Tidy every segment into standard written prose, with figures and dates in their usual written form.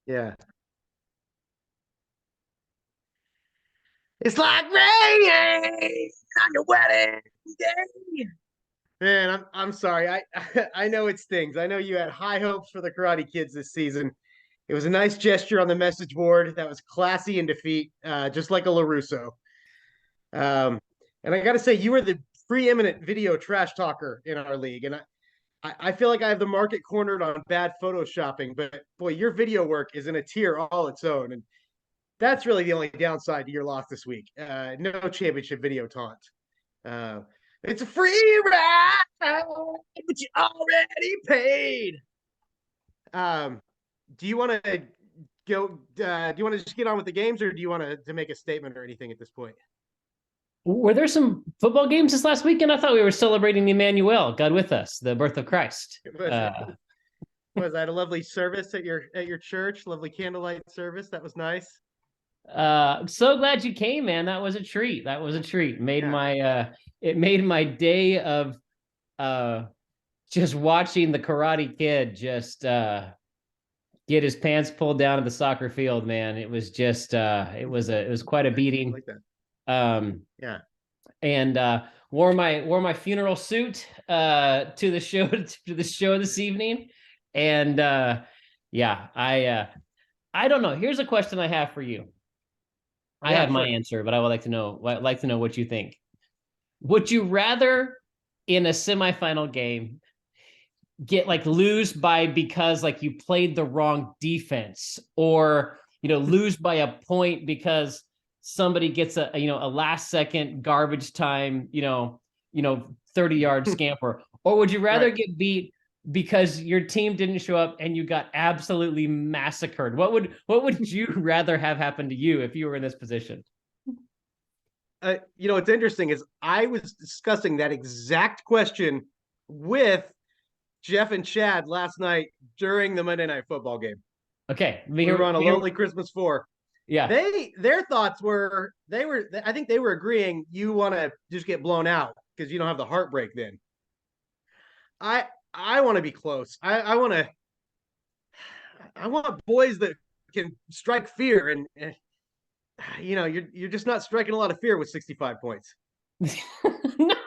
Yeah. It's like rain on your wedding day. Man, I'm sorry. I know it stings. I know you had high hopes for the Karate Kids this season. It was a nice gesture on the message board that was classy in defeat, just like a LaRusso. And I got to say, you were the preeminent video trash talker in our league, and I feel like I have the market cornered on bad photoshopping. But boy, your video work is in a tier all its own, and that's really the only downside to your loss this week. No championship video taunt. Uh, it's a free ride, but you already paid. Um, do you want to go? Do you want to just get on with the games, or do you want to make a statement or anything at this point? Were there some football games this last weekend? I thought we were celebrating Emmanuel, God with us, the birth of Christ. Was that a lovely service at your church? Lovely candlelight service. That was nice. I'm so glad you came, man. That was a treat. That was a treat. It made my day of just watching the Karate Kid just get his pants pulled down at the soccer field, man. It was just it was quite a beating. I like that. Yeah. And wore my funeral suit to the show this evening. And yeah, I don't know. Here's a question I have for you. I have my answer, but I would like to know what you think. Would you rather in a semifinal game get lose because you played the wrong defense, or lose by a point because somebody gets a last second garbage time 30-yard scamper, or would you rather get beat because your team didn't show up and you got absolutely massacred? What would you rather have happened to you if you were in this position? What's interesting is I was discussing that exact question with Jeff and Chad last night during the Monday Night Football game. Okay. We were on a Lonely Christmas 4. Yeah. Their thoughts were, I think they were agreeing you want to just get blown out because you don't have the heartbreak then. I want to be close. I want boys that can strike fear, and you're just not striking a lot of fear with 65 points. No,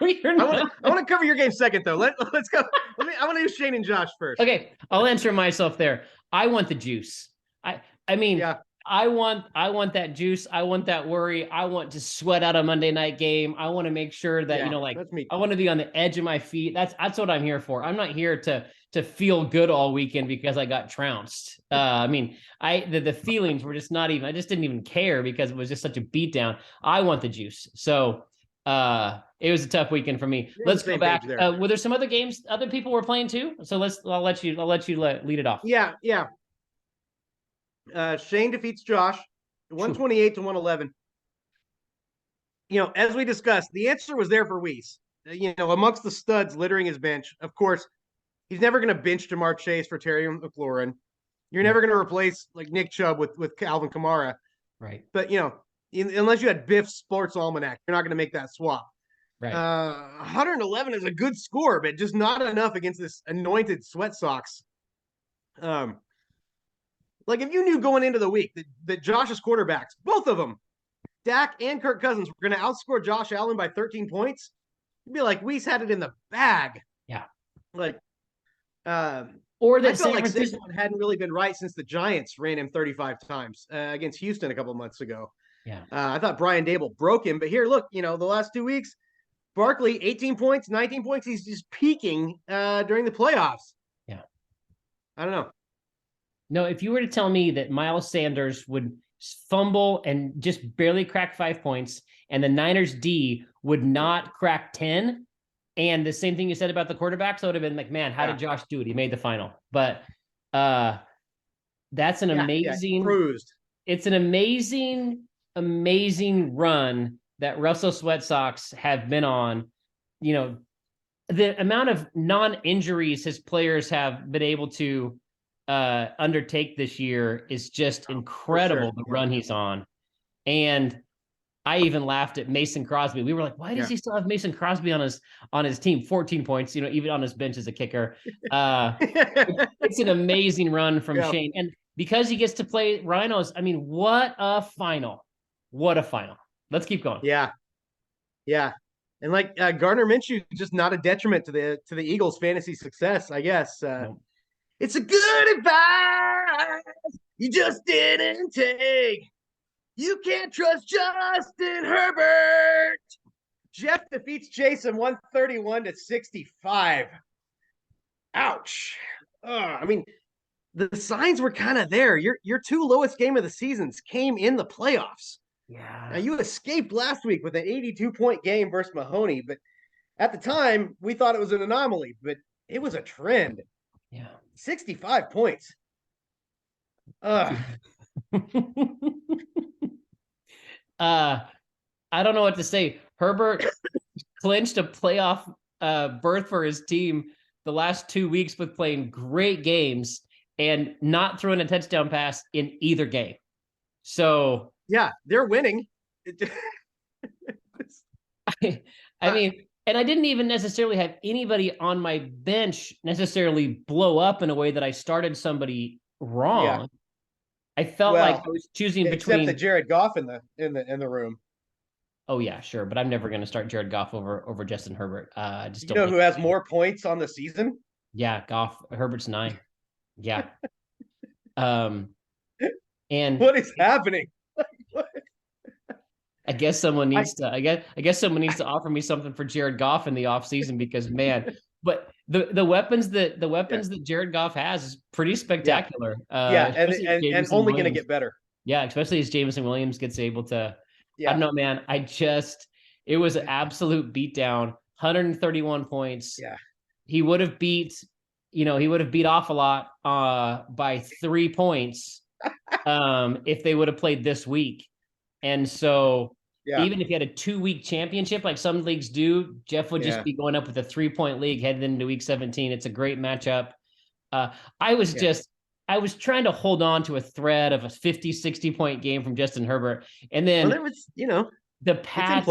you're not. I want to cover your game second though. Let's go. I want to do Shane and Josh first. Okay, I'll answer myself there. I want the juice. I mean, yeah. I want that juice. I want that worry. I want to sweat out a Monday night game. I want to make sure that I want to be on the edge of my feet. That's what I'm here for. I'm not here to feel good all weekend because I got trounced. I mean, the feelings were just not even. I just didn't even care because it was just such a beatdown. I want the juice. So it was a tough weekend for me. Let's go back. Were there some other games other people were playing too? So I'll let you lead it off. Yeah. Shane defeats Josh 128 to 111. As we discussed, the answer was there for Weiss. Amongst the studs littering his bench, of course, he's never going to bench Jamar Chase for Terry McLaurin. You're never going to replace Nick Chubb with Alvin Kamara. Right. But, unless you had Biff's Sports Almanac, you're not going to make that swap. Right. 111 is a good score, but just not enough against this anointed Sweat Sox. If you knew going into the week that Josh's quarterbacks, both of them, Dak and Kirk Cousins, were going to outscore Josh Allen by 13 points, you'd be like, Weiss had it in the bag. Yeah. Or that San Francisco hadn't really been right since the Giants ran him 35 times against Houston a couple months ago. Yeah. I thought Brian Dable broke him, but here, look, the last 2 weeks, Barkley, 18 points, 19 points. He's just peaking during the playoffs. Yeah. I don't know. No, if you were to tell me that Miles Sanders would fumble and just barely crack 5 points, and the Niners D would not crack 10, and the same thing you said about the quarterbacks, I would have been like, man, how did Josh do it? He made the final. But that's an amazing cruised. It's an amazing run that Russell Sweat Sox have been on. The amount of non-injuries his players have been able to undertake this year is just incredible. Sure. The run he's on. And I even laughed at Mason Crosby. We were like, why does he still have Mason Crosby on his team? 14 points, even on his bench as a kicker. It's an amazing run from Shane. because he gets to play Rhinos. I mean, what a final. What a final. Let's keep going. Yeah. Yeah. And like Gardner Minshew, just not a detriment to the Eagles' fantasy success, I guess. Nope. It's a good advice you just didn't take. You can't trust Justin Herbert. Jeff defeats Jason 131-65. Ouch. I mean, the signs were kind of there. Your two lowest game of the seasons came in the playoffs. Yeah. Now you escaped last week with an 82-point game versus Mahoney, but at the time we thought it was an anomaly, but it was a trend. Yeah. 65 points. I don't know what to say. Herbert clinched a playoff berth for his team the last 2 weeks with playing great games and not throwing a touchdown pass in either game. So yeah, they're winning. I mean, and I didn't even necessarily have anybody on my bench necessarily blow up in a way that I started somebody wrong. Yeah. I felt like I was choosing between the Jared Goff in the room. Oh yeah, sure, but I'm never going to start Jared Goff over Justin Herbert. Just you know who has more points on the season? Yeah, Goff. Herbert's 9. Yeah. And what is happening? I guess someone needs to. I guess someone needs to offer me something for Jared Goff in the offseason because man, but the weapons that Jared Goff has is pretty spectacular. And only going to get better. Yeah, especially as Jameson Williams gets able to. I don't know, man. It was an absolute beatdown. 131 points. Yeah, he would have beat off a lot by 3 points if they would have played this week. And so even if he had a 2-week championship like some leagues do, Jeff would just be going up with a 3-point league headed into week 17. It's a great matchup. I was trying to hold on to a thread of a 50, 60-point game from Justin Herbert. And then there was, the Pats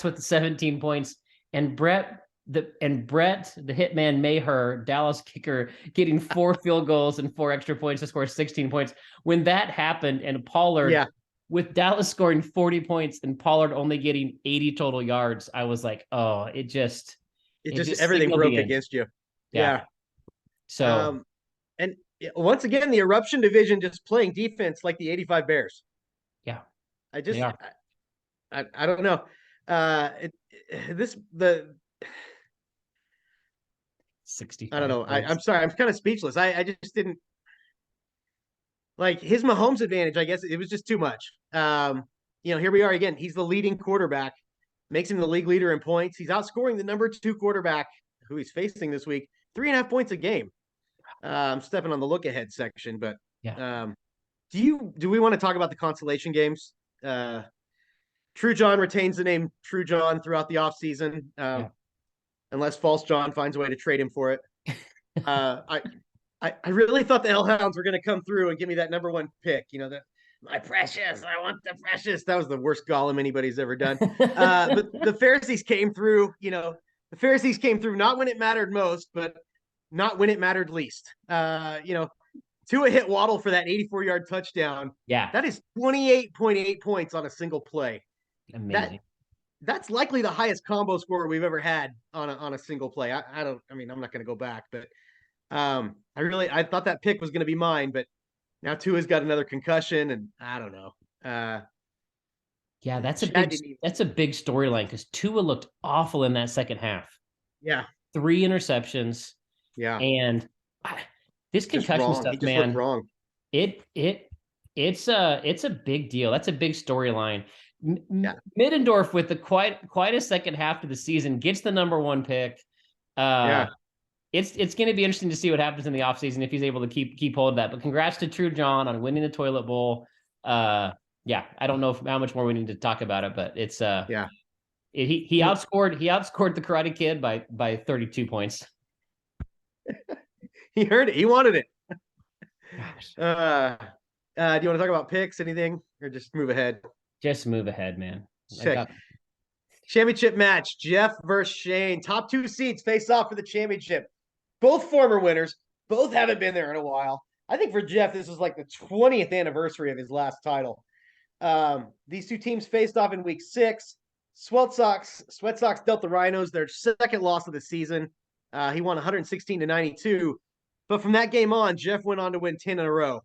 with the 17 points and Brett, the Hitman Maher, Dallas kicker, getting 4 field goals and 4 extra points to score 16 points. When that happened and Pollard, with Dallas scoring 40 points and Pollard only getting 80 total yards, I was like, oh, it just everything broke against you. Yeah. So, and once again, the Eruption division just playing defense like the 85 Bears. Yeah. I don't know. The 60. I don't know. I'm sorry. I'm kind of speechless. I just didn't like his Mahomes advantage. I guess it was just too much. Here we are again. He's the leading quarterback, makes him the league leader in points. He's outscoring the number 2 quarterback who he's facing this week, 3.5 points a game. I'm stepping on the look ahead section, but do we want to talk about the consolation games? True John retains the name True John throughout the offseason, unless False John finds a way to trade him for it. I really thought the Hellhounds were going to come through and give me that number 1 pick. My precious, I want the precious. That was the worst Gollum anybody's ever done. But the Pharisees came through. The Pharisees came through not when it mattered most, but not when it mattered least. Tua hit Waddle for that 84-yard touchdown. Yeah, that is 28.8 points on a single play. Amazing. That's likely the highest combo score we've ever had on a single play. I'm not going to go back, but I thought that pick was going to be mine, but now Tua's got another concussion, and I don't know. That's a big storyline because Tua looked awful in that second half. Yeah, 3 interceptions. Yeah, and this concussion stuff, man, wrong. It's a big deal. That's a big storyline. Middendorf with the quite a second half of the season gets the number 1 pick. It's going to be interesting to see what happens in the offseason if he's able to keep hold of that. But congrats to True John on winning the toilet bowl. I don't know how much more we need to talk about it, but it's he outscored the Karate Kid by 32 points. He heard it. He wanted it. Gosh. Do you want to talk about picks, anything, or just move ahead? Just move ahead, man. Championship match, Jeff versus Shane. Top 2 seeds face off for the championship. Both former winners. Both haven't been there in a while. I think for Jeff, this is like the 20th anniversary of his last title. These two teams faced off in week 6. Sweat Sox dealt the Rhinos their second loss of the season. He won 116-92. But from that game on, Jeff went on to win 10 in a row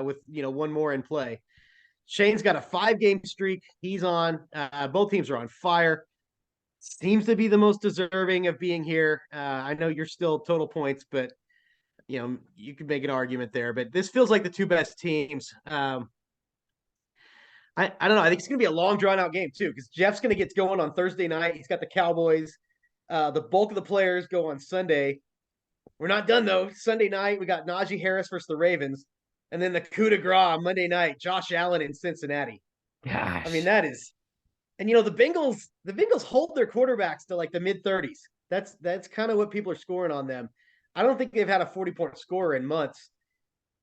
with one more in play. Shane's got a 5-game streak. He's on. Both teams are on fire. Seems to be the most deserving of being here. I know you're still total points, but you could make an argument there. But this feels like the two best teams. I don't know. I think it's going to be a long, drawn-out game, too, because Jeff's going to get going on Thursday night. He's got the Cowboys. The bulk of the players go on Sunday. We're not done, though. Sunday night, we got Najee Harris versus the Ravens. And then the coup de grace on Monday night, Josh Allen in Cincinnati. Gosh. I mean, that is – and, the Bengals hold their quarterbacks to, like, the mid-30s. That's kind of what people are scoring on them. I don't think they've had a 40-point scorer in months.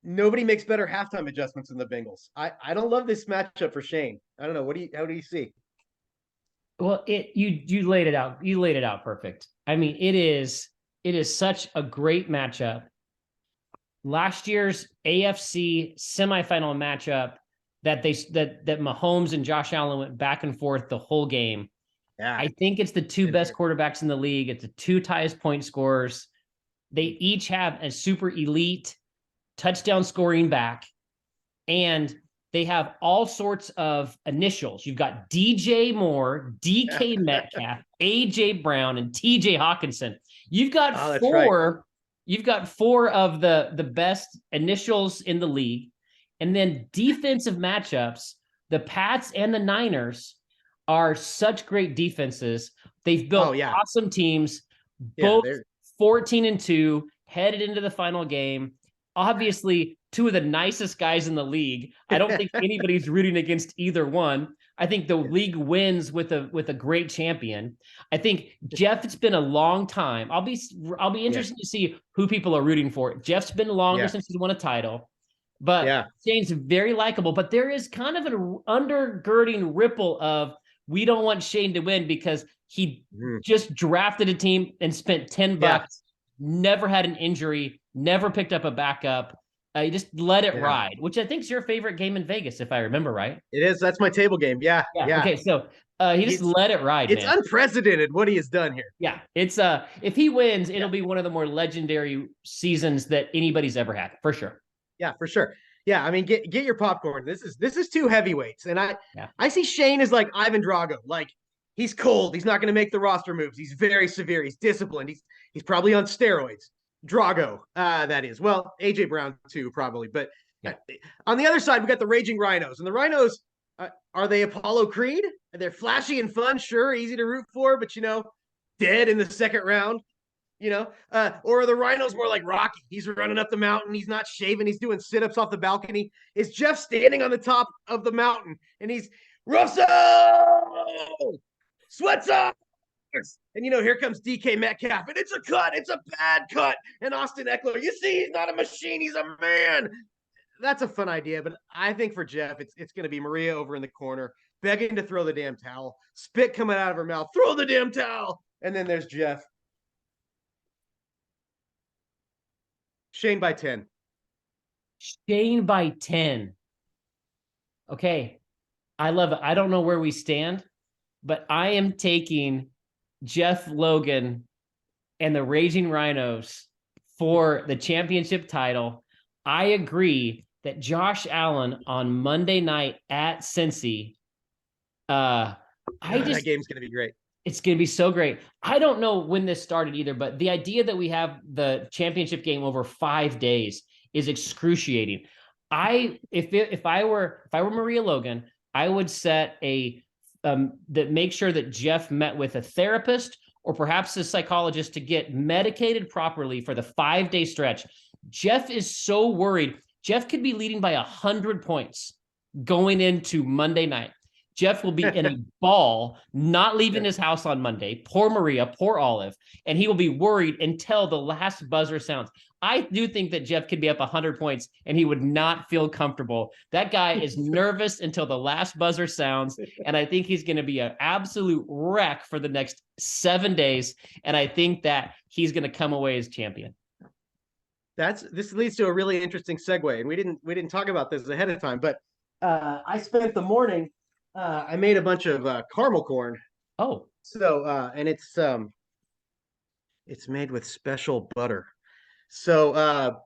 Nobody makes better halftime adjustments than the Bengals. I don't love this matchup for Shane. I don't know. How do you see? Well, you laid it out. You laid it out perfect. I mean, it is such a great matchup. Last year's AFC semifinal matchup that Mahomes and Josh Allen went back and forth the whole game. Yeah. I think it's the two best quarterbacks in the league. It's the two highest point scorers. They each have a super elite touchdown scoring back, and they have all sorts of initials. You've got DJ Moore, DK Metcalf, AJ Brown, and TJ Hawkinson. You've got four. Right. You've got 4 of the best initials in the league. And then defensive matchups, the Pats and the Niners are such great defenses. They've built awesome teams, both 14-2, headed into the final game. Obviously, 2 of the nicest guys in the league. I don't think anybody's rooting against either one. I think the league wins with a great champion. I think Jeff, it's been a long time. I'll be interested to see who people are rooting for. Jeff's been longer since he's won a title, but Shane's very likable. But there is kind of an undergirding ripple of we don't want Shane to win because he just drafted a team and spent $10, never had an injury, never picked up a backup. You just let it ride, which I think is your favorite game in Vegas, if I remember right. It is. That's my table game. Yeah. Okay, so he just let it ride. It's unprecedented what he has done here. Yeah, it's if he wins, it'll be one of the more legendary seasons that anybody's ever had, for sure. Yeah, for sure. Yeah, I mean, get your popcorn. This is 2 heavyweights, and I see Shane as like Ivan Drago. Like he's cold. He's not going to make the roster moves. He's very severe. He's disciplined. He's probably on steroids. Drago, that is. Well, AJ Brown too, probably. But on the other side, we got the Raging Rhinos. And the Rhinos, are they Apollo Creed? They're flashy and fun, sure, easy to root for, but dead in the second round. Or are the Rhinos more like Rocky? He's running up the mountain. He's not shaving. He's doing sit-ups off the balcony. Is Jeff standing on the top of the mountain and he's Russell Sweats up. And here comes DK Metcalf, and it's a cut. It's a bad cut. And Austin Eckler, you see, he's not a machine. He's a man. That's a fun idea, but I think for Jeff, it's going to be Maria over in the corner, begging to throw the damn towel, spit coming out of her mouth, throw the damn towel. And then there's Jeff. Shane by 10. Shane by 10. Okay. I love it. I don't know where we stand, but I am taking Jeff Logan and the Raging Rhinos for the championship title. I agree that Josh Allen on Monday night at Cincy, that game's going to be great. It's going to be so great. I don't know when this started either, but the idea that we have the championship game over 5 days is excruciating. If I were Maria Logan, I would set that make sure that Jeff met with a therapist or perhaps a psychologist to get medicated properly for the 5-day stretch. Jeff is so worried. Jeff could be leading by 100 points going into Monday night. Jeff will be in a ball, not leaving his house on Monday. Poor Maria, poor Olive. And he will be worried until the last buzzer sounds. I do think that Jeff could be up 100 points and he would not feel comfortable. That guy is nervous until the last buzzer sounds. And I think he's going to be an absolute wreck for the next 7 days. And I think that he's going to come away as champion. this leads to a really interesting segue, and we didn't talk about this ahead of time, but I spent the morning. I made a bunch of caramel corn. Oh, So and it's made with special butter. So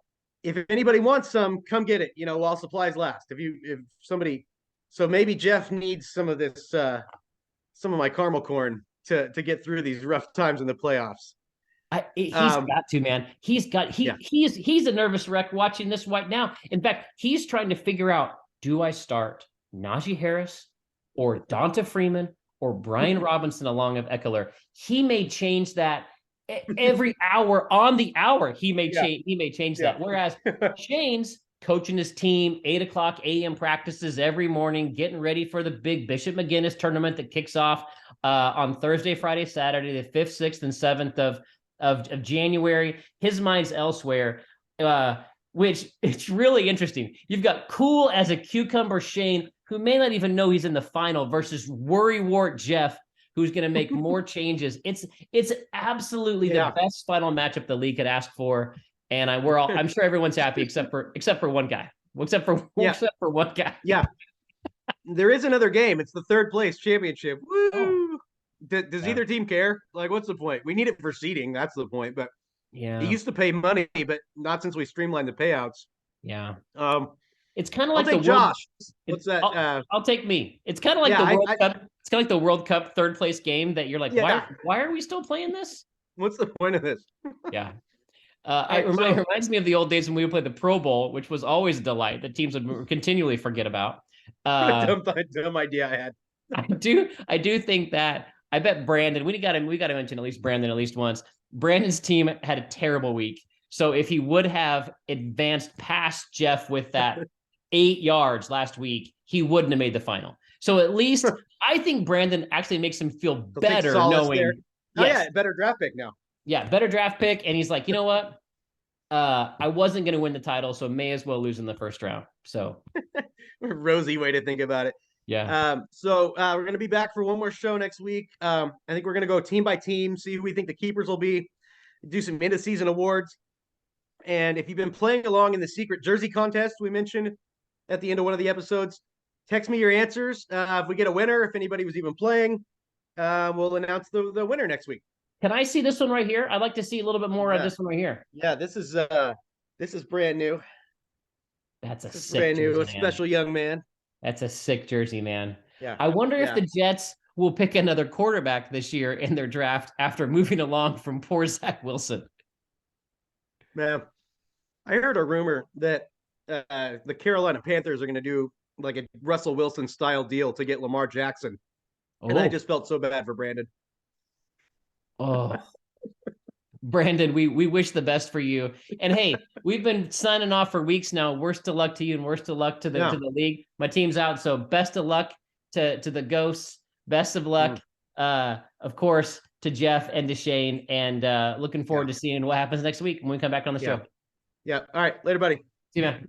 if anybody wants some, come get it. You know, while supplies last. If somebody, so maybe Jeff needs some of this, some of my caramel corn to get through these rough times in the playoffs. He's got to, man. He's a nervous wreck watching this right now. In fact, he's trying to figure out: do I start Najee Harris or Donta Freeman or Brian Robinson along of Eckler? He may change that every hour on the hour. He may change that. Whereas Shane's coaching his team, 8:00 a.m. practices every morning, getting ready for the big Bishop McGinnis tournament that kicks off on Thursday, Friday, Saturday, the 5th, 6th, and 7th of January. His mind's elsewhere, which it's really interesting. You've got cool as a cucumber Shane, who may not even know he's in the final, versus worrywart Jeff, who's going to make more changes. It's absolutely the best final matchup the league could ask for, and I'm sure everyone's happy except for one guy. Except for one guy. Yeah. There is another game. It's the 3rd place championship. Woo! Oh. Does either team care? Like, what's the point? We need it for seeding. That's the point. But it used to pay money, but not since we streamlined the payouts. Yeah. It's kind of like the Josh. What's that? I'll take me. It's kind of like the World Cup. It's kind of like the World Cup 3rd place game that you're like, why are we still playing this? What's the point of this? Yeah. It reminds me of the old days when we would play the Pro Bowl, which was always a delight that teams would continually forget about. Dumb idea I had. I do think that, I bet Brandon, we got to mention at least Brandon at least once. Brandon's team had a terrible week. So if he would have advanced past Jeff with that 8 yards last week, he wouldn't have made the final. So at least I think Brandon actually makes him feel better knowing. Better draft pick now. Yeah, better draft pick. And he's like, you know what? I wasn't going to win the title, so may as well lose in the first round. So rosy way to think about it. Yeah. So we're going to be back for one more show next week. I think we're going to go team by team, see who we think the keepers will be, do some end of season awards. And if you've been playing along in the secret jersey contest we mentioned at the end of one of the episodes, text me your answers. If we get a winner, if anybody was even playing, we'll announce the winner next week. Can I see this one right here? I'd like to see a little bit more of this one right here. Yeah, this is brand new. That's a sick brand new, a special young man. That's a sick jersey, man. Yeah. I wonder if the Jets will pick another quarterback this year in their draft after moving along from poor Zach Wilson. Man, I heard a rumor that the Carolina Panthers are going to do like a Russell Wilson style deal to get Lamar Jackson. And I just felt so bad for Brandon. Oh, Brandon, we wish the best for you. And hey, we've been signing off for weeks now. Worst of luck to you and worst of luck to the league. My team's out, so best of luck to the Ghosts. Best of luck, of course, to Jeff and to Shane. And looking forward to seeing what happens next week when we come back on the show. Yeah. All right. Later, buddy. See you, man.